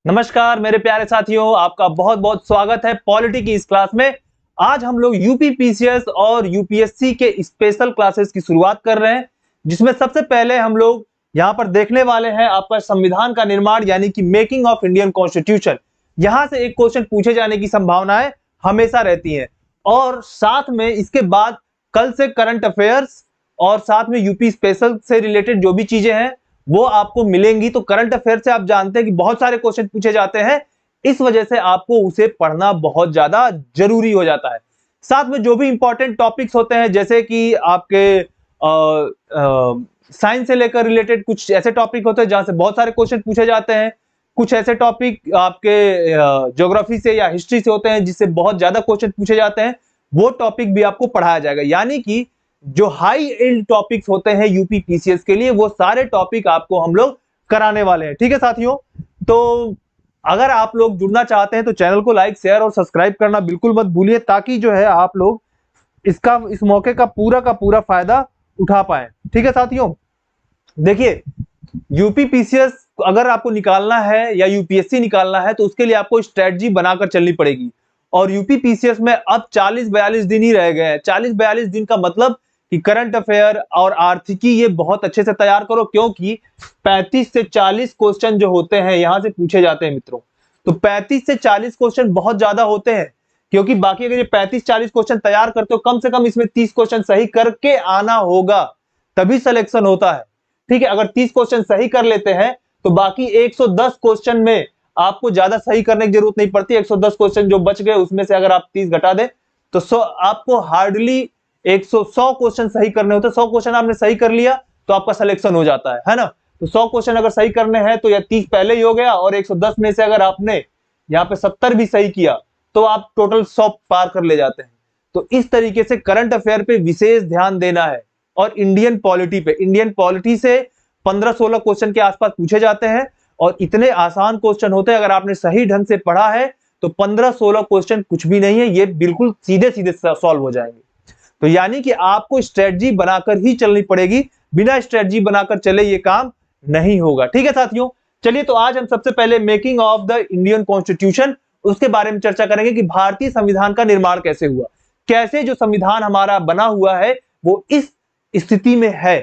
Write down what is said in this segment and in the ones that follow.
नमस्कार मेरे प्यारे साथियों, आपका बहुत बहुत स्वागत है पॉलिटी की इस क्लास में। आज हम लोग यूपी पीसीएस और यूपीएससी के स्पेशल क्लासेस की शुरुआत कर रहे हैं, जिसमें सबसे पहले हम लोग यहां पर देखने वाले हैं आपका संविधान का निर्माण यानी कि मेकिंग ऑफ इंडियन कॉन्स्टिट्यूशन। यहां से एक क्वेश्चन पूछे जाने की संभावनाएं हमेशा रहती हैं और साथ में इसके बाद कल से करंट अफेयर्स और साथ में यूपी स्पेशल से रिलेटेड जो भी चीजें हैं वो आपको मिलेंगी। तो करंट अफेयर से आप जानते हैं कि बहुत सारे क्वेश्चन पूछे जाते हैं, इस वजह से आपको उसे पढ़ना बहुत ज्यादा जरूरी हो जाता है। साथ में जो भी इंपॉर्टेंट टॉपिक्स होते हैं जैसे कि आपके साइंस से लेकर रिलेटेड कुछ ऐसे टॉपिक होते हैं जहां से बहुत सारे क्वेश्चन पूछे जाते हैं, कुछ ऐसे टॉपिक आपके ज्योग्राफी से या हिस्ट्री से होते हैं जिससे बहुत ज्यादा क्वेश्चन पूछे जाते हैं, वो टॉपिक भी आपको पढ़ाया जाएगा। यानी कि जो हाई एंड टॉपिक्स होते हैं यूपी पीसीएस के लिए वो सारे टॉपिक आपको हम लोग कराने वाले हैं। ठीक है साथियों, तो अगर आप लोग जुड़ना चाहते हैं तो चैनल को लाइक शेयर और सब्सक्राइब करना बिल्कुल मत भूलिए, ताकि जो है आप लोग इस मौके का पूरा फायदा उठा पाए। ठीक है साथियों, देखिए यूपी पीसीएस अगर आपको निकालना है या यूपीएससी निकालना है तो उसके लिए आपको स्ट्रेटजी बनाकर चलनी पड़ेगी। और यूपी पीसीएस में अब 40-42 दिन ही रह गए हैं। 40-42 दिन का मतलब कि करंट अफेयर और आर्थिकी ये बहुत अच्छे से तैयार करो, क्योंकि 35 से 40 क्वेश्चन जो होते हैं यहां से पूछे जाते हैं मित्रों। तो 35 से 40 क्वेश्चन बहुत ज्यादा होते हैं, क्योंकि बाकी अगर ये 35-40 क्वेश्चन तैयार करते हो कम से कम इसमें 30 क्वेश्चन सही करके आना होगा, तभी सिलेक्शन होता है। ठीक है, अगर 30 क्वेश्चन सही कर लेते हैं तो बाकी 110 क्वेश्चन में आपको ज्यादा सही करने की जरूरत नहीं पड़ती। 110 क्वेश्चन जो बच गए उसमें से अगर आप 30 घटा दें तो आपको हार्डली 100 क्वेश्चन सही करने होते हैं। 100 क्वेश्चन आपने सही कर लिया तो आपका सिलेक्शन हो जाता है ना। तो 100 क्वेश्चन अगर सही करने हैं तो या 30 पहले ही हो गया, और 110 में से अगर आपने यहाँ पे 70 भी सही किया तो आप टोटल 100 पार कर ले जाते हैं। तो इस तरीके से करंट अफेयर पे विशेष ध्यान देना है। और इंडियन पॉलिटी से 15-16 क्वेश्चन के आसपास पूछे जाते हैं और इतने आसान क्वेश्चन होते हैं। अगर आपने सही ढंग से पढ़ा है तो 15-16 क्वेश्चन कुछ भी नहीं है, ये बिल्कुल सीधे सीधे सॉल्व हो जाएंगे। तो यानी कि आपको स्ट्रेटजी बनाकर ही चलनी पड़ेगी, बिना स्ट्रेटजी बनाकर चले ये काम नहीं होगा। ठीक है साथियों, चलिए तो आज हम सबसे पहले making of the Indian constitution उसके बारे में चर्चा करेंगे कि भारतीय संविधान का निर्माण कैसे हुआ, कैसे जो संविधान हमारा बना हुआ है वो इस स्थिति में है,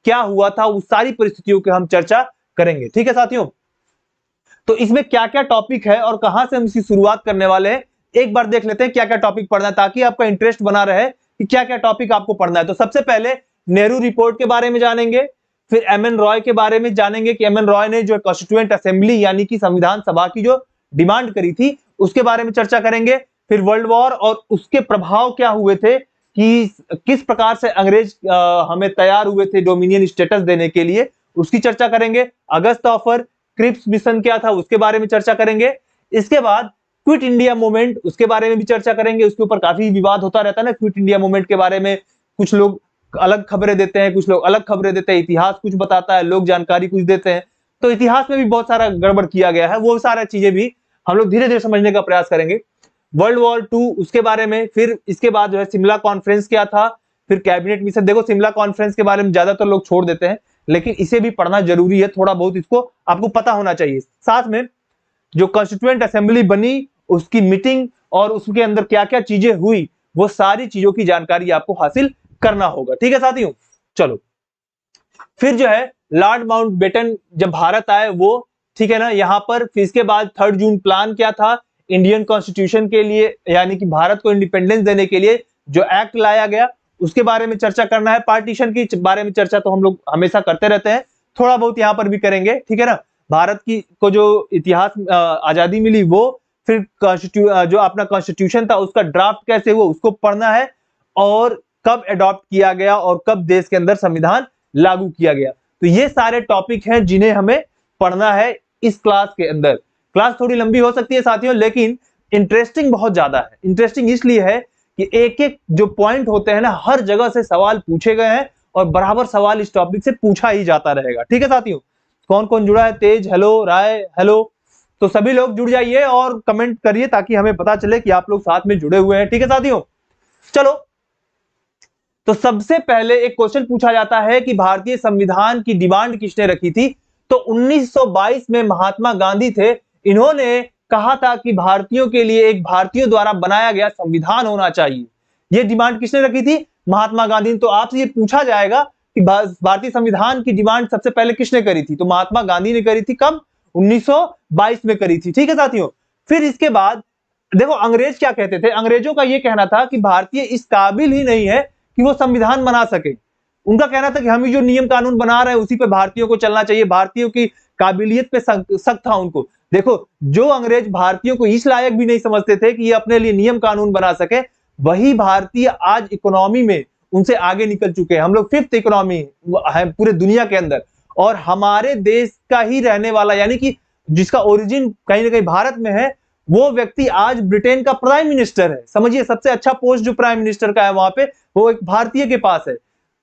क्या हुआ था, उस सारी परिस्थितियों की हम चर्चा करेंगे। ठीक है साथियों, तो इसमें क्या क्या टॉपिक है और कहां से हम इसकी शुरुआत करने वाले हैं, एक बार देख लेते हैं क्या क्या टॉपिक पढ़ना है, ताकि आपका इंटरेस्ट बना रहे कि क्या क्या टॉपिक आपको पढ़ना है। तो सबसे पहले नेहरू रिपोर्ट के बारे में जानेंगे, फिर एमएन रॉय के बारे में जानेंगे कि एमएन रॉय ने जो कॉन्स्टिट्यूएंट असेंबली यानी कि संविधान सभा की जो डिमांड करी थी उसके बारे में चर्चा करेंगे। फिर वर्ल्ड वॉर और उसके प्रभाव क्या हुए थे, कि किस प्रकार से अंग्रेज हमें तैयार हुए थे डोमिनियन स्टेटस देने के लिए, उसकी चर्चा करेंगे। अगस्त ऑफर क्रिप्स मिशन क्या था उसके बारे में चर्चा करेंगे। इसके बाद क्विट इंडिया मूवमेंट, उसके बारे में भी चर्चा करेंगे। उसके ऊपर काफी विवाद होता रहता है ना, क्विट इंडिया मूवमेंट के बारे में कुछ लोग अलग खबरें देते हैं, कुछ लोग अलग खबरें देते हैं, इतिहास कुछ बताता है, लोग जानकारी कुछ देते हैं। तो इतिहास में भी बहुत सारा गड़बड़ किया गया है, वो सारा चीजें भी हम लोग धीरे धीरे समझने का प्रयास करेंगे। वर्ल्ड वॉर 2 उसके बारे में, फिर इसके बाद जो है शिमला कॉन्फ्रेंस क्या था, फिर कैबिनेट मिशन। देखो शिमला कॉन्फ्रेंस के बारे में ज्यादातर लोग छोड़ देते हैं, लेकिन इसे भी पढ़ना जरूरी है, थोड़ा बहुत इसको आपको पता होना चाहिए। साथ में जो कॉन्स्टिट्यूएंट असेंबली बनी उसकी मीटिंग और उसके अंदर क्या क्या चीजें हुई, वो सारी चीजों की जानकारी आपको हासिल करना होगा। ठीक है साथियों, चलो फिर जो है लॉर्ड माउंटबेटन जब भारत आए वो, ठीक है ना, यहां पर फिर इसके बाद 3 जून प्लान क्या था इंडियन कॉन्स्टिट्यूशन के लिए, यानी कि भारत को इंडिपेंडेंस देने के लिए जो एक्ट लाया गया उसके बारे में चर्चा करना है। पार्टीशन की बारे में चर्चा तो हम लोग हमेशा करते रहते हैं, थोड़ा बहुत यहां पर भी करेंगे। ठीक है ना, भारत की को जो इतिहास आजादी मिली वो, फिर जो अपना कॉन्स्टिट्यूशन था उसका ड्राफ्ट कैसे हुआ उसको पढ़ना है, और कब अडॉप्ट किया गया और कब देश के अंदर संविधान लागू किया गया। तो ये सारे टॉपिक हैं जिन्हें हमें पढ़ना है इस क्लास के अंदर। क्लास थोड़ी लंबी हो सकती है साथियों, लेकिन इंटरेस्टिंग बहुत ज्यादा है। इंटरेस्टिंग इसलिए है कि एक एक जो पॉइंट होते हैं ना, हर जगह से सवाल पूछे गए हैं और बराबर सवाल इस टॉपिक से पूछा ही जाता रहेगा। ठीक है साथियों, कौन कौन जुड़ा है, तेज हेलो, राय हेलो, तो सभी लोग जुड़ जाइए और कमेंट करिए ताकि हमें पता चले कि आप लोग साथ में जुड़े हुए हैं। ठीक है साथियों, चलो तो सबसे पहले एक क्वेश्चन पूछा जाता है कि भारतीय संविधान की डिमांड किसने रखी थी। तो 1922 में महात्मा गांधी थे इन्होंने कहा था कि भारतीयों के लिए एक भारतीयों द्वारा बनाया गया संविधान होना चाहिए। यह डिमांड किसने रखी थी? महात्मा गांधी ने। तो आपसे ये पूछा जाएगा कि भारतीय संविधान की डिमांड सबसे पहले किसने करी थी? तो महात्मा गांधी ने करी थी। कब? 1922 में करी थी। ठीक है साथियों। फिर इसके बाद देखो अंग्रेज क्या कहते थे। अंग्रेजों का यह कहना था कि भारतीय इस काबिल ही नहीं है कि वो संविधान बना सके। उनका कहना था कि हम जो नियम कानून बना रहे हैं उसी पे भारतीयों को चलना चाहिए। भारतीयों की काबिलियत पे शक था उनको। देखो जो अंग्रेज भारतीयों को इस लायक भी नहीं समझते थे कि ये अपने लिए नियम कानून बना सके, वही भारतीय आज इकोनॉमी में उनसे आगे निकल चुके हैं। हम लोग 5th इकोनॉमी है पूरे दुनिया के अंदर, और हमारे देश का ही रहने वाला यानी कि जिसका ओरिजिन कहीं ना कहीं भारत में है, वो व्यक्ति आज ब्रिटेन का प्राइम मिनिस्टर है। समझिए सबसे अच्छा पोस्ट जो प्राइम मिनिस्टर का है वहां पे, वो एक भारतीय के पास है।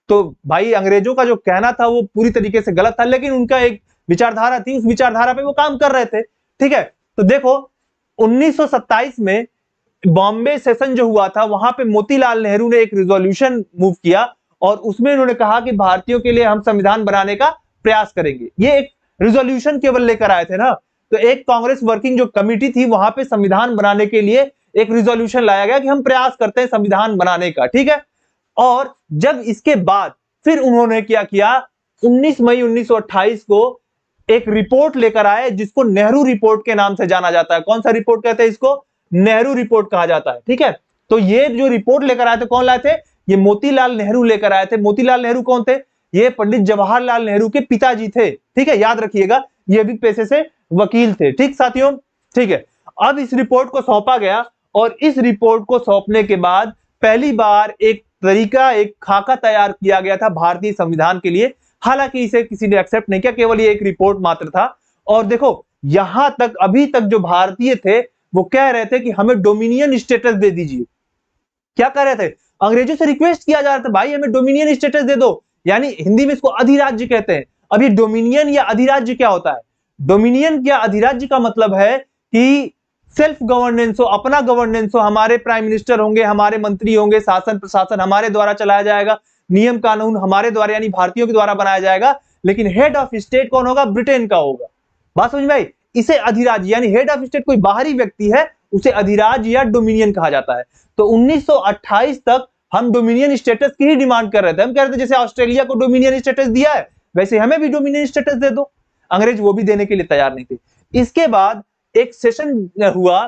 तो भाई अंग्रेजों का जो कहना था वो पूरी तरीके से गलत था, लेकिन उनका एक विचारधारा थी, उस विचारधारा पे वो काम कर रहे थे। ठीक है। तो देखो 1927 में बॉम्बे सेशन जो हुआ था, वहां पे मोतीलाल नेहरू ने एक रिजोल्यूशन मूव किया और उसमें उन्होंने कहा कि भारतीयों के लिए हम संविधान बनाने का प्रयास करेंगे। ये एक रिजोल्यूशन केवल लेकर आए थे ना। तो एक कांग्रेस वर्किंग जो कमिटी थी वहां पे संविधान बनाने के लिए एक रिजोल्यूशन लाया गया कि हम प्रयास करते हैं संविधान बनाने का। ठीक है। और जब इसके बाद फिर उन्होंने क्या किया, 19 मई 1928 को एक रिपोर्ट लेकर आए जिसको नेहरू रिपोर्ट के नाम से जाना जाता है। कौन सा रिपोर्ट कहते हैं इसको? नेहरू रिपोर्ट कहा जाता है। ठीक है। तो ये जो रिपोर्ट लेकर आए थे, कौन लाए थे? ये मोतीलाल नेहरू लेकर आए थे। मोतीलाल नेहरू कौन थे? ये पंडित जवाहरलाल नेहरू के पिताजी थे। ठीक है, याद रखिएगा, ये भी पेशे से वकील थे। ठीक साथियों। ठीक है। अब इस रिपोर्ट को सौंपा गया और इस रिपोर्ट को सौंपने के बाद पहली बार एक तरीका, एक खाका तैयार किया गया था भारतीय संविधान के लिए। हालांकि इसे किसी ने एक्सेप्ट नहीं किया, केवल ये एक रिपोर्ट मात्र था। और देखो यहां तक अभी तक जो भारतीय थे वो कह रहे थे कि हमें डोमिनियन स्टेटस दे दीजिए। क्या कह रहे थे? अंग्रेजों से रिक्वेस्ट किया जा रहा था, भाई हमें डोमिनियन स्टेटस दे दो, यानी हिंदी में इसको अधिराज्य कहते हैं। अब ये डोमिनियन या अधिराज्य क्या होता है? डोमिनियन या अधिराज्य का मतलब है कि सेल्फ गवर्नेंस हो, अपना गवर्नेंस हो, हमारे प्राइम मिनिस्टर होंगे, हमारे मंत्री होंगे, शासन प्रशासन हमारे द्वारा चलाया जाएगा, नियम कानून हमारे द्वारा यानी भारतीयों के द्वारा बनाया जाएगा, लेकिन हेड ऑफ स्टेट कौन होगा? ब्रिटेन का होगा। बात समझ में आई? इसे अधिराज्य यानी हेड ऑफ स्टेट कोई बाहरी व्यक्ति है, उसे अधिराज्य या डोमिनियन कहा जाता है। तो 1928 तक हम डोमिनियन स्टेटस की ही डिमांड कर रहे थे। हम कह रहे थे जैसे ऑस्ट्रेलिया को डोमिनियन स्टेटस दिया है वैसे हमें भी डोमिनियन स्टेटस दे दो। अंग्रेज वो भी देने के लिए तैयार नहीं थे। इसके बाद एक सेशन हुआ।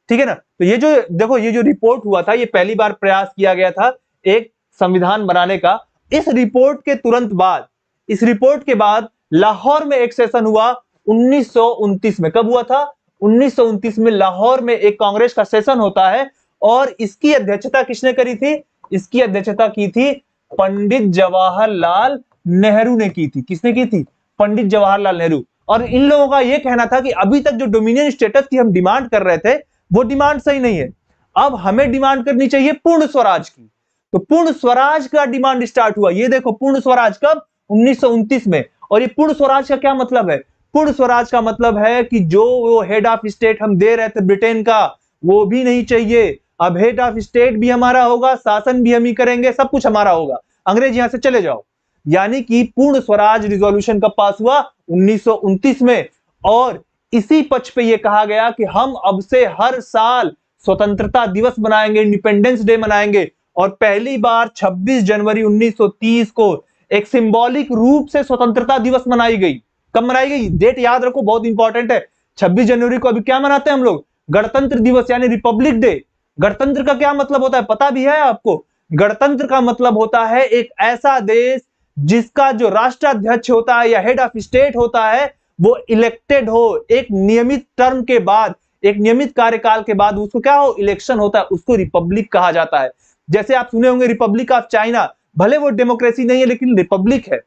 ठीक है ना। तो ये जो देखो ये जो रिपोर्ट हुआ था, ये पहली बार प्रयास किया गया था एक संविधान बनाने का। इस रिपोर्ट के तुरंत बाद, इस रिपोर्ट के बाद लाहौर में एक सेशन हुआ 1929 में। कब हुआ था? 1929 में लाहौर में एक कांग्रेस का सेशन होता है और इसकी अध्यक्षता किसने करी थी? इसकी अध्यक्षता की थी पंडित जवाहरलाल नेहरू ने की थी। किसने की थी? पंडित जवाहरलाल नेहरू। और इन लोगों का यह कहना था कि अभी तक जो डोमिनियन स्टेटस की हम डिमांड कर रहे थे वो डिमांड सही नहीं है, अब हमें डिमांड करनी चाहिए पूर्ण स्वराज की। तो पूर्ण स्वराज का डिमांड स्टार्ट हुआ। ये देखो पूर्ण स्वराज कब? 1929 में। और ये पूर्ण स्वराज का क्या मतलब है? पूर्ण स्वराज का मतलब है कि जो वो हेड ऑफ स्टेट हम दे रहे थे ब्रिटेन का, वो भी नहीं चाहिए। अब हेड ऑफ स्टेट भी हमारा होगा, शासन भी हम ही करेंगे, सब कुछ हमारा होगा, अंग्रेज यहां से चले जाओ। यानी कि पूर्ण स्वराज रिजोल्यूशन कब पास हुआ? 1929 में। और इसी पक्ष पे यह कहा गया कि हम अब से हर साल स्वतंत्रता दिवस मनाएंगे, इंडिपेंडेंस डे मनाएंगे। और पहली बार 26 जनवरी 1930 को एक सिंबॉलिक रूप से स्वतंत्रता दिवस मनाई गई। कब मनाई गई? डेट याद रखो, बहुत इंपॉर्टेंट है। 26 जनवरी को अभी क्या मनाते हैं हम लोग? गणतंत्र दिवस यानी रिपब्लिक डे। गणतंत्र का क्या मतलब होता है पता भी है आपको? गणतंत्र का मतलब होता है एक ऐसा देश जिसका जो राष्ट्राध्यक्ष होता है या हेड ऑफ स्टेट होता है वो इलेक्टेड हो, एक नियमित टर्म के बाद, एक नियमित कार्यकाल के बाद उसको क्या हो? इलेक्शन होता है, उसको रिपब्लिक कहा जाता है। जैसे आप सुने होंगे रिपब्लिक ऑफ चाइना, भले वो डेमोक्रेसी नहीं है लेकिन रिपब्लिक है।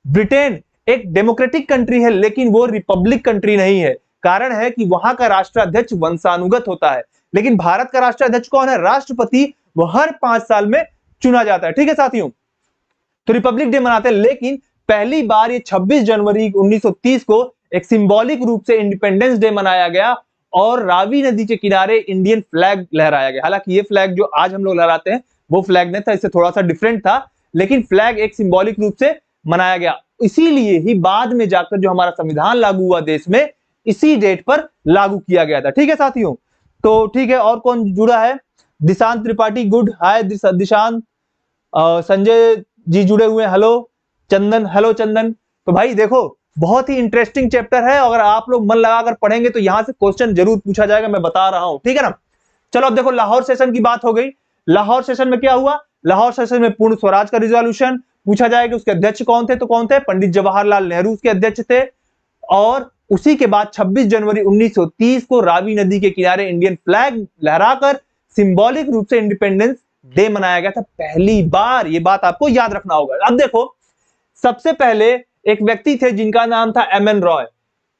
ब्रिटेन एक डेमोक्रेटिक कंट्री है लेकिन वो रिपब्लिक कंट्री नहीं है। कारण है कि वहां का राष्ट्राध्यक्ष वंशानुगत होता है, लेकिन भारत का राष्ट्राध्यक्ष कौन है? राष्ट्रपति। वो हर 5 साल में चुना जाता है। ठीक है साथियों। तो रिपब्लिक डे मनाते हैं, लेकिन पहली बार ये 26 जनवरी 1930 को एक सिंबॉलिक रूप से इंडिपेंडेंस डे मनाया गया और रावी नदी के किनारे इंडियन फ्लैग लहराया गया। हालांकि ये फ्लैग जो आज हम लोग लहराते हैं वो फ्लैग नहीं था, इससे थोड़ा सा डिफरेंट था, लेकिन फ्लैग एक सिंबॉलिक रूप से मनाया गया। इसीलिए ही बाद में जाकर जो हमारा संविधान लागू हुआ देश में, इसी डेट पर लागू किया गया था। ठीक है साथियों, तो ठीक है, और कौन जुड़ा है? दिशांत त्रिपाठी, गुड, हाय दिशांत। संजय जी जुड़े हुए, हेलो। चंदन, हेलो चंदन। तो भाई देखो, बहुत ही इंटरेस्टिंग चैप्टर है, अगर आप लोग मन लगाकर पढ़ेंगे तो यहां से क्वेश्चन जरूर पूछा जाएगा, मैं बता रहा हूं। ठीक है ना। चलो अब देखो, लाहौर सेशन की बात हो गई। लाहौर सेशन में क्या हुआ? लाहौर सेशन में पूर्ण स्वराज का रिजोल्यूशन पूछा जाएगा। उसके अध्यक्ष कौन थे? तो कौन थे? पंडित जवाहरलाल नेहरू उसके अध्यक्ष थे। और उसी के बाद 26 जनवरी 1930 को रावी नदी के किनारे इंडियन फ्लैग लहराकर सिंबॉलिक रूप से इंडिपेंडेंस डे मनाया गया था पहली बार। ये बात आपको याद रखना होगा। अब देखो, सबसे पहले एक व्यक्ति थे जिनका नाम था एम.एन. रॉय।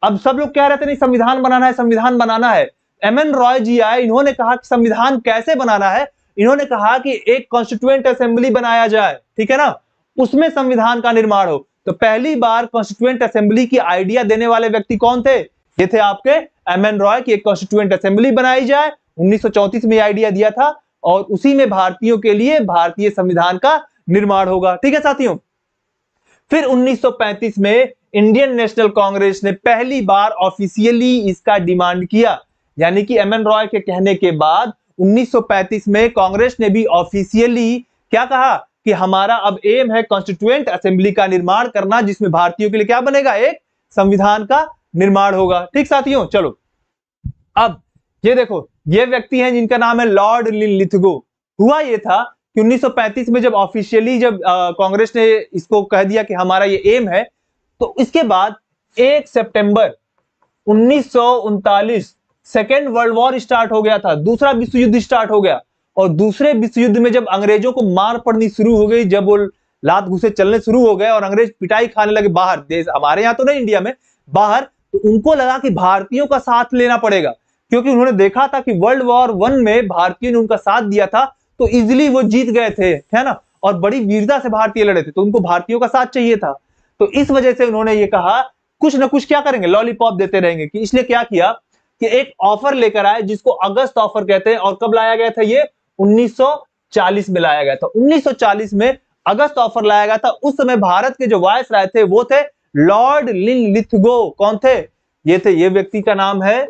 अब सब लोग कह रहे थे नहीं संविधान बनाना है, संविधान बनाना है। एम.एन. रॉय जी आए, इन्होंने कहा कि संविधान कैसे बनाना है। इन्होंने कहा कि एक कॉन्स्टिट्यूएंट असेंबली बनाया जाए, ठीक है ना, उसमें संविधान का निर्माण हो। तो पहली बार कॉन्स्टिट्यूएंट असेंबली की आइडिया देने वाले व्यक्ति कौन थे? ये थे आपके एम.एन. रॉय की एक कॉन्स्टिट्यूएंट असेंबली बनाई जाए। 1934 में आइडिया दिया था और उसी में भारतीयों के लिए भारतीय संविधान का निर्माण होगा। ठीक है साथियों। फिर 1935 में इंडियन नेशनल कांग्रेस ने पहली बार ऑफिशियली इसका डिमांड किया, यानी कि एम.एन. रॉय के कहने के बाद 1935 में कांग्रेस ने भी ऑफिशियली क्या कहा कि हमारा अब एम है कॉन्स्टिट्यूएंट असेंबली का निर्माण करना, जिसमें भारतीयों के लिए क्या बनेगा? एक संविधान का निर्माण होगा। ठीक साथियों, चलो अब ये देखो, ये व्यक्ति हैं जिनका नाम है लॉर्ड लिथगो। हुआ ये था कि 1935 में जब ऑफिशियली जब कांग्रेस ने इसको कह दिया कि हमारा ये एम है, तो इसके बाद 1 सितंबर 1939 सेकेंड वर्ल्ड वॉर स्टार्ट हो गया था, दूसरा विश्व युद्ध स्टार्ट हो गया। और दूसरे विश्व युद्ध में जब अंग्रेजों को मार पड़नी शुरू हो गई, जब वो लात घुसे चलने शुरू हो गए और अंग्रेज पिटाई खाने लगे बाहर देश, हमारे यहाँ तो नहीं इंडिया में, बाहर, तो उनको लगा कि भारतीयों का साथ लेना पड़ेगा, क्योंकि उन्होंने देखा था कि वर्ल्ड वॉर 1 में भारतीयों ने उनका साथ दिया था, तो इजिली वो जीत गए थे, है ना, और बड़ी वीरता से भारतीय लड़े थे, तो उनको भारतीयों का साथ चाहिए था। तो इस वजह से उन्होंने ये कहा कुछ ना कुछ क्या करेंगे, लॉलीपॉप देते रहेंगे, कि इसलिए क्या किया कि एक ऑफर लेकर आए जिसको अगस्त ऑफर कहते हैं। और कब लाया गया था? ये 1940 में लाया गया था। 1940 में अगस्त ऑफर लाया गया था। उस समय भारत के जो वायसराय थे वो थे लॉर्ड लिथगो। कौन थे? ये थे, ये व्यक्ति का नाम है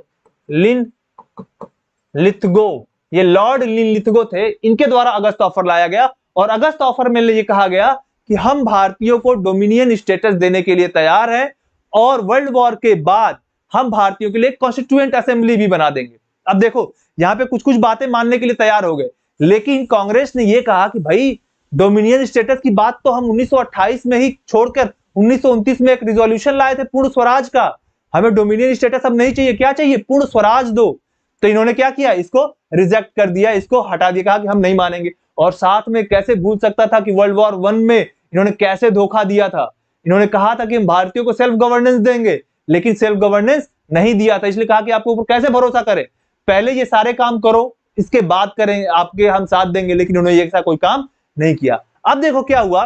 लिथगो। ये लॉर्ड लिथगो थे, इनके द्वारा अगस्त ऑफर लाया गया। और अगस्त ऑफर में ये कहा गया कि हम भारतीयों को डोमिनियन स्टेटस देने के लिए तैयार हैं और वर्ल्ड वॉर के बाद हम भारतीयों के लिए कॉन्स्टिट्यूएंट असेंबली भी बना देंगे। अब देखो, यहां पे कुछ कुछ बातें मानने के लिए तैयार हो गए, लेकिन कांग्रेस ने यह कहा कि भाई डोमिनियन स्टेटस की बात तो हम 1928 में ही छोड़कर 1929 में एक रिजोल्यूशन लाए थे पूर्ण स्वराज का। हमें डोमिनियन स्टेटस अब नहीं चाहिए, क्या चाहिए? पूर्ण स्वराज दो। तो इन्होंने क्या किया? इसको रिजेक्ट कर दिया, इसको हटा दिया, कहा कि हम नहीं मानेंगे। और साथ में कैसे भूल सकता था कि वर्ल्ड वॉर 1 में इन्होंने कैसे धोखा दिया था। इन्होंने कहा था कि हम भारतीयों को सेल्फ गवर्नेंस देंगे, लेकिन सेल्फ गवर्नेंस नहीं दिया था। इसलिए कहा कि आपके ऊपर कैसे भरोसा करें, पहले ये सारे काम करो, इसके बाद करें, आपके हम साथ देंगे। लेकिन उन्होंने ऐसा कोई काम नहीं किया। अब देखो क्या हुआ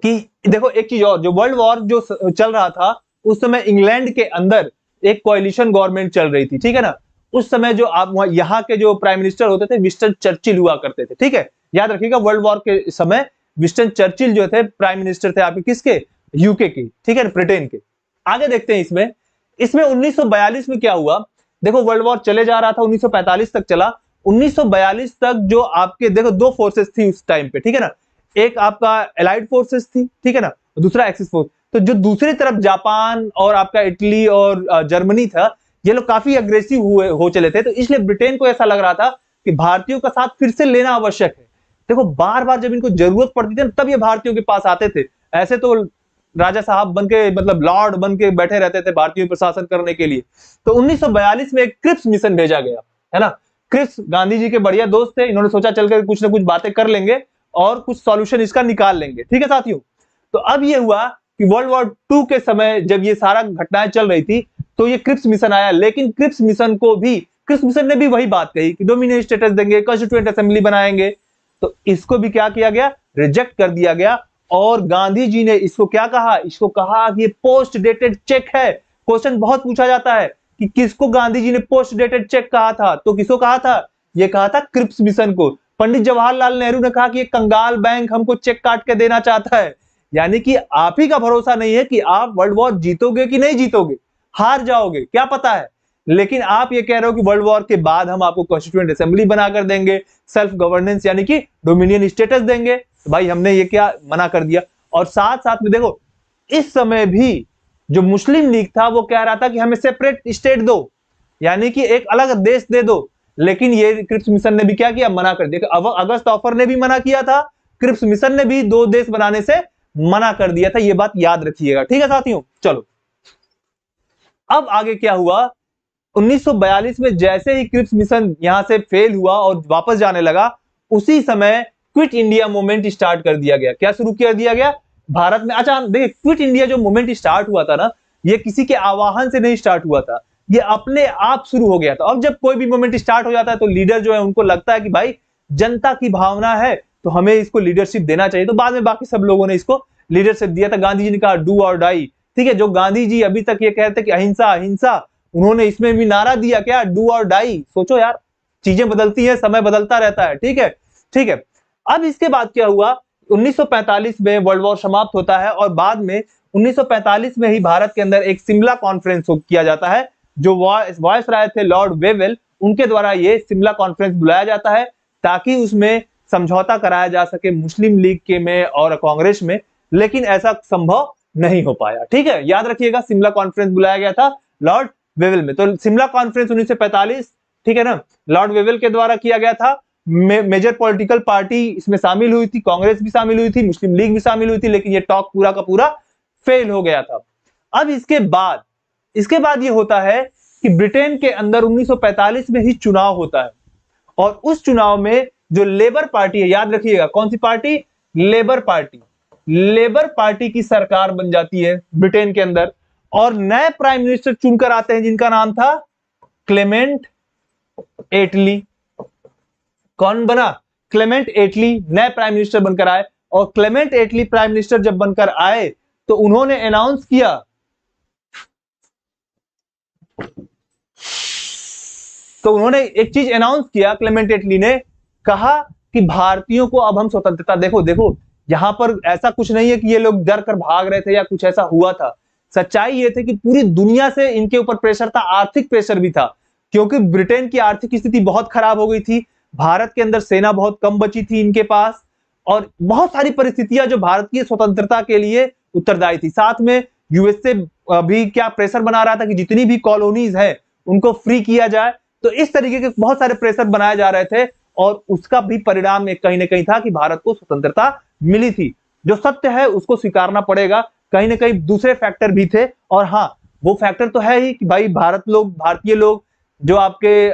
कि देखो एक चीज और, जो वर्ल्ड वॉर जो चल रहा था उस समय इंग्लैंड के अंदर एक कोalition गवर्नमेंट चल रही थी, ठीक है ना। उस समय जो आप यहाँ के जो प्राइम मिनिस्टर होते थे विंस्टन चर्चिल हुआ करते थे, ठीक है, याद रखिएगा। वर्ल्ड वॉर के समय विंस्टन चर्चिल जो थे प्राइम मिनिस्टर थे आपके किसके? यूके के, ठीक है, ब्रिटेन के। आगे देखते हैं इसमें 1942 में क्या हुआ। देखो वर्ल्ड वॉर चले जा रहा था, 1945 तक चला। 1942 तक जो आपके देखो दो फोर्सेस थी उस टाइम पे, ठीक है ना। एक आपका एलाइड फोर्सेस थी, ठीक है ना, दूसरा एक्सिस फोर्स। तो जो दूसरी तरफ जापान और आपका इटली और जर्मनी था, ये लोग काफी अग्रेसिव हो चले थे। तो इसलिए ब्रिटेन को ऐसा लग रहा था कि भारतीयों का साथ फिर से लेना आवश्यक है। देखो बार बार जब इनको जरूरत पड़ती थी तब ये भारतीयों के पास आते थे। ऐसे तो राजा साहब बनके, मतलब लॉर्ड बनके बैठे रहते थे भारतीयों पर शासन करने के लिए। तो 1942 में एक क्रिप्स मिशन भेजा गया, है ना। क्रिप्स गांधी जी के बढ़िया दोस्त थे, इन्होंने सोचा चलकर कुछ ना कुछ बातें कर लेंगे और कुछ सॉल्यूशन इसका निकाल लेंगे, ठीक है साथियों। तो अब ये हुआ कि वर्ल्ड वॉर 2 के समय जब ये सारा घटनाएं चल रही थी तो ये क्रिप्स मिशन आया। लेकिन क्रिप्स मिशन ने भी वही बात कही कि डोमिनियन स्टेटस देंगे, कॉन्स्टिट्यूएंट असेंबली बनाएंगे। तो इसको भी क्या किया गया? रिजेक्ट कर दिया गया। और गांधी जी ने इसको क्या कहा? इसको कहा कि ये पोस्ट डेटेड चेक है। क्वेश्चन बहुत पूछा जाता है कि किसको गांधी जी ने पोस्ट डेटेड चेक कहा था, तो किसको कहा था? ये कहा था क्रिप्स मिशन को। पंडित जवाहरलाल नेहरू ने कहा कि ये कंगाल बैंक हमको चेक काट के देना चाहता है, यानी कि आप ही का भरोसा नहीं है कि आप वर्ल्ड वॉर जीतोगे कि नहीं जीतोगे। हार जाओगे, क्या पता है। लेकिन आप ये कह रहे हो कि वर्ल्ड वॉर के बाद हम आपको कॉन्स्टिट्यूएंट असेंबली बनाकर देंगे, सेल्फ गवर्नेंस यानी कि डोमिनियन स्टेटस देंगे। तो भाई हमने ये क्या मना कर दिया। और साथ साथ में देखो, इस समय भी जो मुस्लिम लीग था वो कह रहा था कि हमें सेपरेट स्टेट दो, यानी कि एक अलग देश दे दो। लेकिन ये क्रिप्स मिशन ने भी क्या किया, मना कर दिया। अब अगस्त ऑफर ने भी मना किया था, क्रिप्स मिशन ने भी दो देश बनाने से मना कर दिया था। ये बात याद रखिएगा, ठीक है साथियों। चलो अब आगे क्या हुआ, 1942 में जैसे ही क्रिप्स मिशन यहां से फेल हुआ और वापस जाने लगा, उसी समय क्विट इंडिया मूवमेंट स्टार्ट कर दिया गया। क्या शुरू कर दिया गया भारत में। अच्छा देखिए, क्विट इंडिया जो मूवमेंट स्टार्ट हुआ था ना, ये किसी के आह्वान से नहीं स्टार्ट हुआ था, ये अपने आप शुरू हो गया था। अब जब कोई भी मूवमेंट स्टार्ट हो जाता है तो लीडर जो है उनको लगता है कि भाई जनता की भावना है तो हमें इसको लीडरशिप देना चाहिए। तो बाद में बाकी सब लोगों ने इसको लीडरशिप दिया था। गांधी जी ने कहा डू और डाई, ठीक है। जो गांधी जी अभी तक ये कहते कि अहिंसा अहिंसा, उन्होंने इसमें भी नारा दिया क्या, डू और डाई। सोचो यार, चीजें बदलती हैं, समय बदलता रहता है, ठीक है, ठीक है। अब इसके बाद क्या हुआ, 1945 में वर्ल्ड वॉर समाप्त होता है और बाद में 1945 में ही भारत के अंदर एक शिमला कॉन्फ्रेंस किया जाता है। जो वायसराय थे लॉर्ड वेवेल, उनके द्वारा ये शिमला कॉन्फ्रेंस बुलाया जाता है ताकि उसमें समझौता कराया जा सके मुस्लिम लीग के में और कांग्रेस में। लेकिन ऐसा संभव नहीं हो पाया, ठीक है। याद रखिएगा, शिमला कॉन्फ्रेंस बुलाया गया था लॉर्ड वेवेल में। तो शिमला कॉन्फ्रेंस 1945, ठीक है ना, लॉर्ड वेवेल के द्वारा किया गया था। मेजर पॉलिटिकल पार्टी इसमें शामिल हुई थी, कांग्रेस भी शामिल हुई थी, मुस्लिम लीग भी शामिल हुई थी, लेकिन ये टॉक पूरा का पूरा फेल हो गया था। अब इसके बाद ये होता है कि ब्रिटेन के अंदर 1945 में ही चुनाव होता है और उस चुनाव में जो लेबर पार्टी है, याद रखिएगा कौन सी party, Labour party, Labour party की सरकार बन जाती है ब्रिटेन के अंदर और नए प्राइम मिनिस्टर चुनकर आते हैं जिनका नाम था क्लेमेंट एटली। कौन बना, क्लेमेंट एटली नए प्राइम मिनिस्टर बनकर आए। और क्लेमेंट एटली प्राइम मिनिस्टर जब बनकर आए तो उन्होंने अनाउंस किया, तो उन्होंने एक चीज अनाउंस किया, क्लेमेंट एटली ने कहा कि भारतीयों को अब हम स्वतंत्रता, देखो देखो यहां पर ऐसा कुछ नहीं है कि ये लोग डर कर भाग रहे थे या कुछ ऐसा हुआ था। सच्चाई ये थी कि पूरी दुनिया से इनके ऊपर प्रेशर था, आर्थिक प्रेशर भी था, क्योंकि ब्रिटेन की आर्थिक स्थिति बहुत खराब हो गई थी। भारत के अंदर सेना बहुत कम बची थी इनके पास और बहुत सारी परिस्थितियां जो भारत की स्वतंत्रता के लिए उत्तरदायी थी। साथ में यूएसए भी क्या प्रेशर बना रहा था कि जितनी भी कॉलोनीज है उनको फ्री किया जाए। तो इस तरीके के बहुत सारे प्रेशर बनाए जा रहे थे और उसका भी परिणाम एक कहीं ना कहीं था कि भारत को स्वतंत्रता मिली थी। जो सत्य है उसको स्वीकारना पड़ेगा, कहीं ना कहीं दूसरे फैक्टर भी थे। और हाँ, वो फैक्टर तो है ही कि भाई भारतीय लोग जो आपके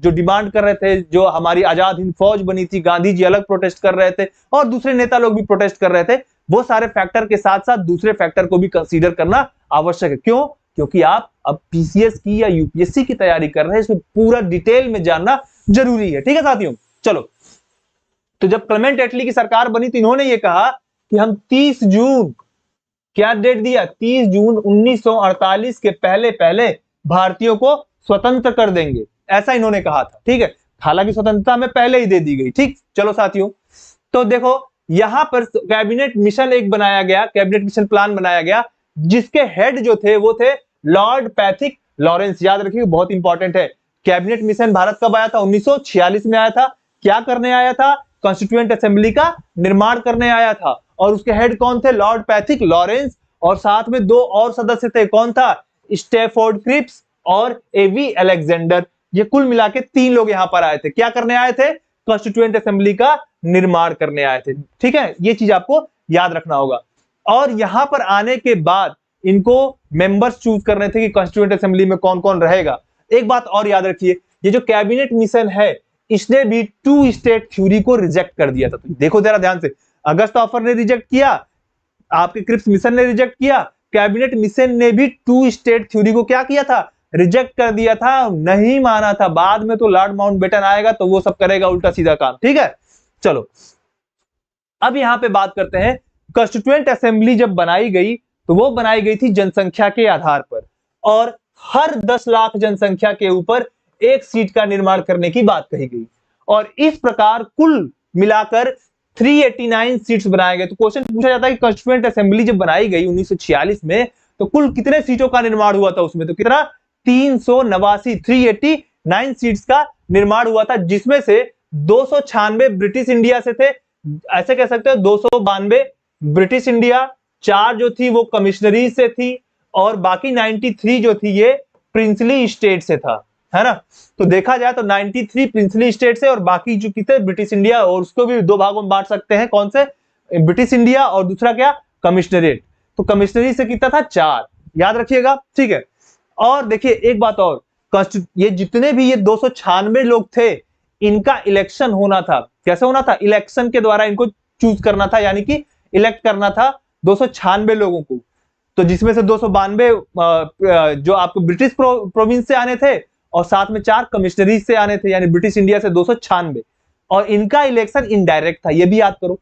जो डिमांड कर रहे थे, जो हमारी आजाद हिंद फौज बनी थी, गांधी जी अलग प्रोटेस्ट कर रहे थे और दूसरे नेता लोग भी प्रोटेस्ट कर रहे थे। वो सारे फैक्टर के साथ साथ दूसरे फैक्टर को भी कंसीडर करना आवश्यक है। क्यों? क्योंकि आप अब पीसीएस की या यूपीएससी की तैयारी कर रहे हैं, इसमें पूरा डिटेल में जानना जरूरी है, ठीक है साथियों। चलो, तो जब क्लेमेंट एटली की सरकार बनी तो इन्होंने ये कहा कि हम 30 जून, क्या डेट दिया, 30 जून 1948 के पहले पहले भारतीयों को स्वतंत्र कर देंगे, ऐसा इन्होंने कहा था, ठीक है। हालांकि स्वतंत्रता में पहले ही दे दी गई, ठीक। चलो साथियों, तो देखो यहां पर कैबिनेट मिशन एक बनाया गया, कैबिनेट मिशन प्लान बनाया गया, जिसके हेड जो थे वो थे लॉर्ड पैथिक लॉरेंस। याद रखिए, बहुत इंपॉर्टेंट है। कैबिनेट मिशन भारत कब आया था, 1946 में आया था। क्या करने आया था, कॉन्स्टिट्यूएंट असेंबली का निर्माण करने आया था। और उसके हेड कौन थे, लॉर्ड पैथिक लॉरेंस, और साथ में दो और सदस्य थे, कौन था, स्टैफोर्ड क्रिप्स और एवी अलेक्जेंडर। ये कुल मिला के 3 लोग यहां पर आए थे। क्या करने आए थे, कॉन्स्टिट्यूएंट असेंबली का निर्माण करने आए थे, ठीक है। ये चीज आपको याद रखना होगा। और यहां पर आने के बाद इनको मेंबर्स चूज करने थे कि कॉन्स्टिट्यूएंट असेंबली में कौन कौन रहेगा। एक बात और याद रखिए, ये जो कैबिनेट मिशन है इसने भी 2 स्टेट थ्योरी को रिजेक्ट कर दिया था। तो देखो जरा ध्यान से, अगस्त ऑफर ने रिजेक्ट किया, आपके क्रिप्स मिशन ने रिजेक्ट किया, कैबिनेट मिशन ने भी 2 स्टेट थ्योरी को क्या किया था, रिजेक्ट कर दिया था, नहीं माना था। बाद में तो लॉर्ड माउंटबेटन आएगा तो वो सब करेगा उल्टा सीधा काम, ठीक है। चलो, अब यहां पे बात करते हैं, कॉन्स्टिट्यूएंट असेंबली जब बनाई गई तो वो बनाई गई थी जनसंख्या के आधार पर, और हर 10 लाख जनसंख्या के ऊपर एक सीट का निर्माण करने की बात कही गई। और इस प्रकार कुल मिलाकर 389 सीट्स बनाए गए। तो क्वेश्चन पूछा जाता है कि कॉन्स्टिट्यूएंट असेंबली जब बनाई गई 1946 में, तो कुल कितने सीटों का निर्माण हुआ था उसमें, तो कितना 389 सीट्स का निर्माण हुआ था, जिसमें से 296 ब्रिटिश इंडिया से थे, ऐसे कह सकते हो 292 ब्रिटिश इंडिया, 4 जो थी वो कमिश्नरी से थी, और बाकी 93 जो थी ये प्रिंसली स्टेट से था, है ना। तो देखा जाए तो 93 प्रिंसली स्टेट से और बाकी जो कितने ब्रिटिश इंडिया, और उसको भी दो भागों में बांट सकते हैं, कौन से, ब्रिटिश इंडिया और दूसरा क्या, कमिश्नरेट। तो कमिश्नरी से कितना था 4, याद रखिएगा, ठीक है। और देखिए एक बात और, ये जितने भी ये 296 लोग थे, इनका इलेक्शन होना था, कैसे होना था, इलेक्शन के द्वारा इनको चूज करना था, यानी कि इलेक्ट करना था 296 लोगों को। तो जिसमें से 292 जो आपको ब्रिटिश प्रोविंस से आने थे, और साथ में 4 कमिश्नरीज से आने थे, यानी ब्रिटिश इंडिया से 296। और इनका इलेक्शन इनडायरेक्ट था, ये भी याद करो।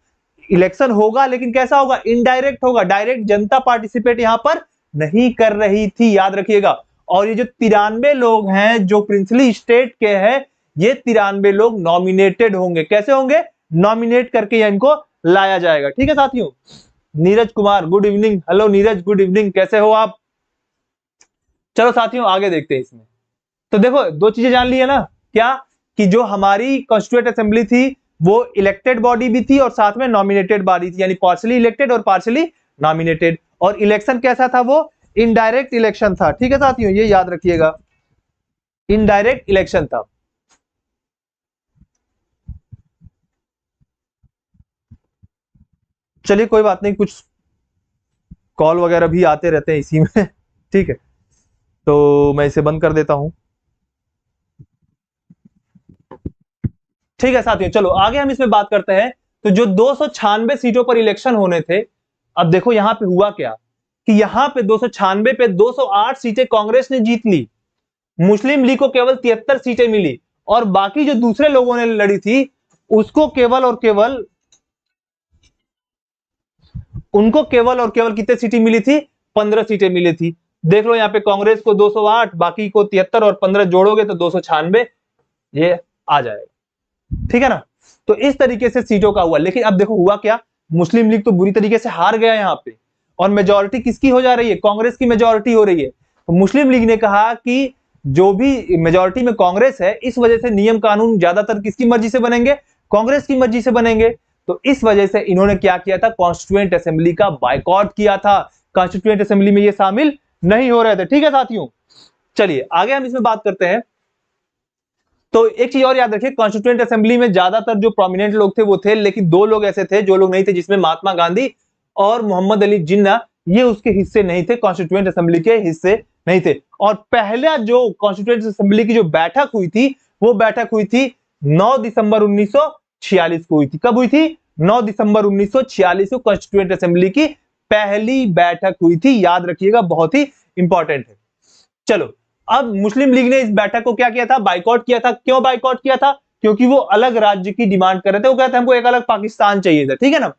इलेक्शन होगा लेकिन कैसा होगा, इनडायरेक्ट होगा, डायरेक्ट जनता पार्टिसिपेट यहां पर नहीं कर रही थी, याद रखिएगा। और ये जो 93 लोग हैं जो प्रिंसली स्टेट के हैं, ये 93 लोग नॉमिनेटेड होंगे, कैसे होंगे, नॉमिनेट करके इनको लाया जाएगा, ठीक है साथियों। Neeraj Kumar good evening, hello Neeraj good evening, कैसे हो आप। चलो साथियों आगे देखते हैं इसमें। तो देखो दो चीजें जान ली है ना, क्या, कि जो हमारी कॉन्स्टिट्यूएंट असेंबली थी वो इलेक्टेड बॉडी भी थी और साथ में नॉमिनेटेड बॉडी थी, यानी पार्शियली इलेक्टेड और पार्शियली नॉमिनेटेड। और इलेक्शन कैसा था, वो इनडायरेक्ट इलेक्शन था, ठीक है साथियों, ये याद रखिएगा, इनडायरेक्ट इलेक्शन था। चलिए कोई बात नहीं, कुछ कॉल वगैरह भी आते रहते हैं इसी में ठीक है, तो मैं इसे बंद कर देता हूं। ठीक है साथियों, चलो आगे हम इसमें बात करते हैं। तो जो 296 सीटों पर इलेक्शन होने थे, अब देखो यहां पे हुआ क्या, कि यहां पे 296 पे 208 सीटें कांग्रेस ने जीत ली, मुस्लिम लीग को केवल 73 सीटें मिली, और बाकी जो दूसरे लोगों ने लड़ी थी उसको केवल और केवल, उनको केवल और केवल कितने सीटें मिली थी, 15 सीटें मिली थी। देख लो यहाँ पे कांग्रेस को 208, बाकी को 73 और 15 जोड़ोगे तो 296 ये आ जाएगा, ठीक है ना। तो इस तरीके से सीटों का हुआ। लेकिन अब देखो हुआ क्या, मुस्लिम लीग तो बुरी तरीके से हार गया यहाँ पे, और मेजोरिटी किसकी हो जा रही है, कांग्रेस की मेजोरिटी हो रही है। तो मुस्लिम लीग ने कहा कि जो भी मेजोरिटी में कांग्रेस है, इस वजह से नियम कानून ज्यादातर किसकी मर्जी से बनेंगे, कांग्रेस की मर्जी से बनेंगे। तो इस वजह से इन्होंने क्या किया था, कॉन्स्टिट्यूएंट असेंबली का बायकॉट किया था, कॉन्स्टिट्यूएंट असेंबली में ये शामिल नहीं हो रहे थे, ठीक है साथियों। चलिए आगे हम इसमें बात करते हैं। तो एक चीज और याद रखिए, कॉन्स्टिट्यूएंट असेंबली में ज्यादातर जो प्रोमिनेंट लोग थे वो थे, लेकिन 2 लोग ऐसे थे जो लोग नहीं थे, जिसमें महात्मा गांधी और मोहम्मद अली जिन्ना, ये उसके हिस्से नहीं थे, कॉन्स्टिट्यूएंट असेंबली के हिस्से नहीं थे। और पहला जो कॉन्स्टिट्यूएंट असेंबली की जो बैठक हुई थी, वो बैठक हुई थी 9 दिसंबर 1946 को हुई थी। कब हुई थी, 9 दिसंबर 1946 को कॉन्स्टिट्यूएंट असेंबली की पहली बैठक हुई थी, याद रखिएगा, बहुत ही इंपॉर्टेंट है। चलो अब मुस्लिम लीग ने इस बैठक को क्या किया था, बाइकआउट किया था। क्यों बाइकआउट किया था, क्योंकि वो अलग राज्य की डिमांड कर रहे थे, वो कहते हैं हमको एक अलग पाकिस्तान चाहिए था, ठीक है ना।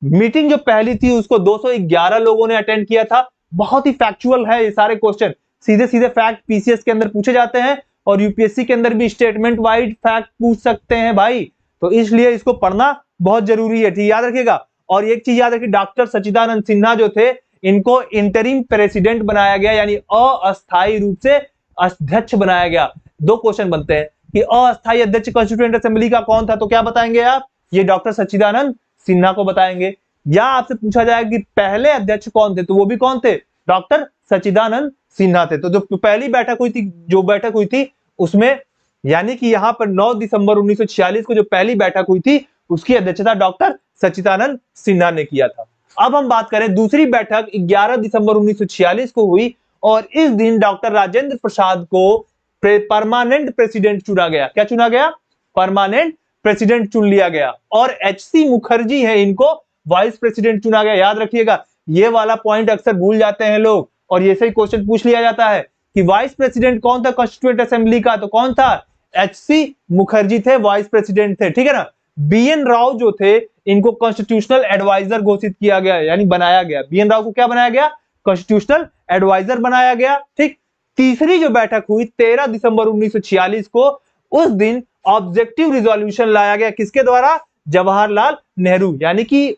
मीटिंग जो पहली थी उसको 211 लोगों ने अटेंड किया था। बहुत ही फैक्चुअल है ये सारे क्वेश्चन, सीधे सीधे फैक्ट पीसीएस के अंदर पूछे जाते हैं, और यूपीएससी के अंदर भी स्टेटमेंट वाइड फैक्ट पूछ सकते हैं भाई, तो इसलिए इसको पढ़ना बहुत जरूरी है, ठीक याद रखिएगा। और एक चीज याद रखिए, डॉक्टर सच्चिदानंद सिन्हा जो थे, इनको इंटरिम प्रेसिडेंट बनाया गया, यानी अस्थायी रूप से अध्यक्ष बनाया गया। 2 क्वेश्चन बनते हैं कि अस्थायी अध्यक्ष कॉन्स्टिट्यूएंट असेंबली का कौन था, तो क्या बताएंगे आप, ये डॉक्टर सच्चिदानंद सिन्हा को बताएंगे। या आपसे पूछा जाएगा कि पहले अध्यक्ष कौन थे, तो वो भी कौन थे, डॉक्टर सच्चिदानंद सिन्हा थे। तो जो पहली बैठक हुई थी, जो बैठक हुई थी उसमें, यानी कि यहां पर 9 दिसंबर 1946 को जो पहली बैठक हुई थी, उसकी अध्यक्षता डॉक्टर सच्चिदानंद सिन्हा ने किया था। अब हम बात करें दूसरी बैठक 11 दिसंबर 1946 को हुई, और इस दिन डॉक्टर राजेंद्र प्रसाद को परमानेंट प्रेसिडेंट चुना गया। क्या चुना गया, परमानेंट प्रेसिडेंट चुन लिया गया। और एचसी मुखर्जी है, इनको वाइस प्रेसिडेंट चुना गया। याद रखिएगा, ये वाला पॉइंट अक्सर भूल जाते हैं लोग, और ये सही क्वेश्चन पूछ लिया जाता है कि वाइस प्रेसिडेंट कौन था कॉन्स्टिट्यूएंट असेंबली का, तो कौन था, एचसी मुखर्जी थे, वाइस प्रेसिडेंट थे, ठीक है ना। बीएन राव जो थे, इनको कॉन्स्टिट्यूशनल एडवाइजर घोषित किया गया, यानी बनाया गया। बीएन राव को क्या बनाया गया, कॉन्स्टिट्यूशनल एडवाइजर बनाया गया, ठीक। तीसरी जो बैठक हुई 13 दिसंबर 1946 को, उस दिन ऑब्जेक्टिव रिजोल्यूशन लाया गया, किसके द्वारा, जवाहरलाल नेहरू, यानी कि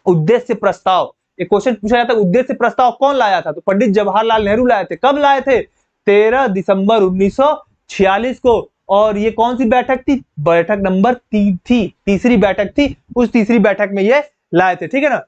उद्देश्य प्रस्ताव, एक क्वेश्चन पूछा जाता है, उद्देश्य प्रस्ताव कौन लाया था? तो पंडित जवाहरलाल नेहरू लाए थे। कब लाए थे? 13 दिसंबर 1946 को। और ये कौन सी बैठक थी? बैठक नंबर 3 थी, तीसरी बैठक थी। उस तीसरी बैठक में ये लाए थे, ठीक है ना।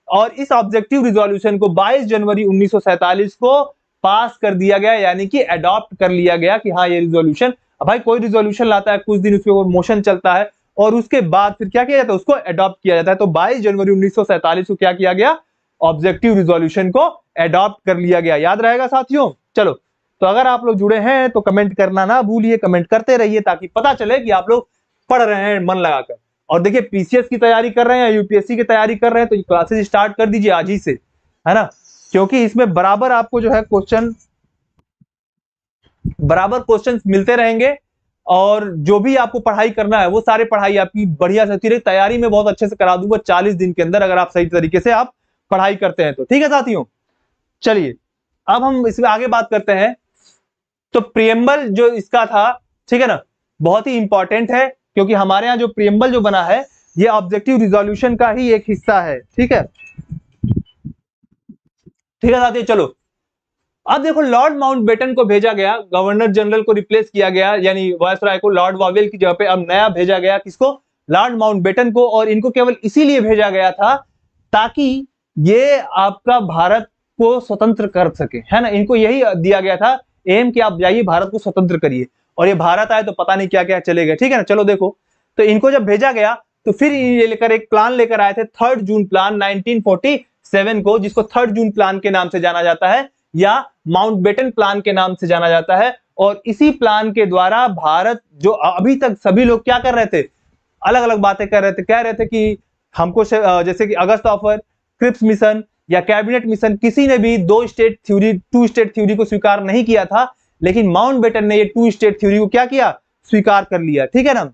और इस ऑब्जेक्टिव रिजोल्यूशन को 22 जनवरी 1947 को पास कर दिया गया, यानी कि अडॉप्ट कर लिया गया कि हाँ ये रिजोल्यूशन। अब भाई कोई रिजोल्यूशन लाता है, कुछ दिन उसके ऊपर मोशन चलता है और उसके बाद फिर क्या किया जाता है? उसको अडॉप्ट किया जाता है। तो 22 जनवरी 1947 को क्या किया गया? ऑब्जेक्टिव रिजोल्यूशन को अडॉप्ट कर लिया गया। याद रहेगा साथियों? चलो, तो अगर आप लोग जुड़े हैं तो कमेंट करना ना भूलिए, कमेंट करते रहिए ताकि पता चले कि आप लोग पढ़ रहे हैं मन लगाकर। और देखिए, पीसीएस की तैयारी कर रहे हैं या यूपीएससी की तैयारी कर रहे हैं तो ये क्लासेस स्टार्ट कर दीजिए आज ही से, है ना, क्योंकि इसमें बराबर आपको जो है क्वेश्चन मिलते रहेंगे। और जो भी आपको पढ़ाई करना है वो सारे पढ़ाई आपकी बढ़िया से होती रहेगी। तैयारी में बहुत अच्छे से करा दूंगा 40 दिन के अंदर, अगर आप सही तरीके से आप पढ़ाई करते हैं तो। ठीक है साथियों, चलिए अब हम इसमें आगे बात करते हैं। तो प्रियम्बल जो इसका था, ठीक है ना, बहुत ही इंपॉर्टेंट है क्योंकि हमारे यहाँ जो प्रियम्बल जो बना है ये ऑब्जेक्टिव रिजोल्यूशन का ही एक हिस्सा है। ठीक है, ठीक है साथियों। चलो अब देखो, लॉर्ड माउंटबेटन को भेजा गया, गवर्नर जनरल को रिप्लेस किया गया, यानी वायसराय को लॉर्ड वावेल की जगह पे अब नया भेजा गया। किसको? लॉर्ड माउंटबेटन को। और इनको केवल इसीलिए भेजा गया था ताकि ये आपका भारत को स्वतंत्र कर सके, है ना। इनको यही दिया गया था एम कि आप जाइए भारत को स्वतंत्र करिए। और ये भारत आए तो पता नहीं क्या क्या चलेगा, ठीक है ना। चलो देखो, तो इनको जब भेजा गया तो फिर ये लेकर एक प्लान लेकर आए थे, 3 जून प्लान 1947 को, जिसको 3 जून प्लान के नाम से जाना जाता है या माउंटबेटन प्लान के नाम से जाना जाता है। और इसी प्लान के द्वारा भारत, जो अभी तक सभी लोग क्या कर रहे थे, अलग अलग बातें कर रहे थे, कह रहे थे कि हमको जैसे कि अगस्त ऑफर, क्रिप्स मिशन या कैबिनेट मिशन, किसी ने भी टू स्टेट थ्योरी को स्वीकार नहीं किया था। लेकिन माउंटबेटन ने ये 2 स्टेट थ्योरी को क्या किया? स्वीकार कर लिया। ठीक है ना।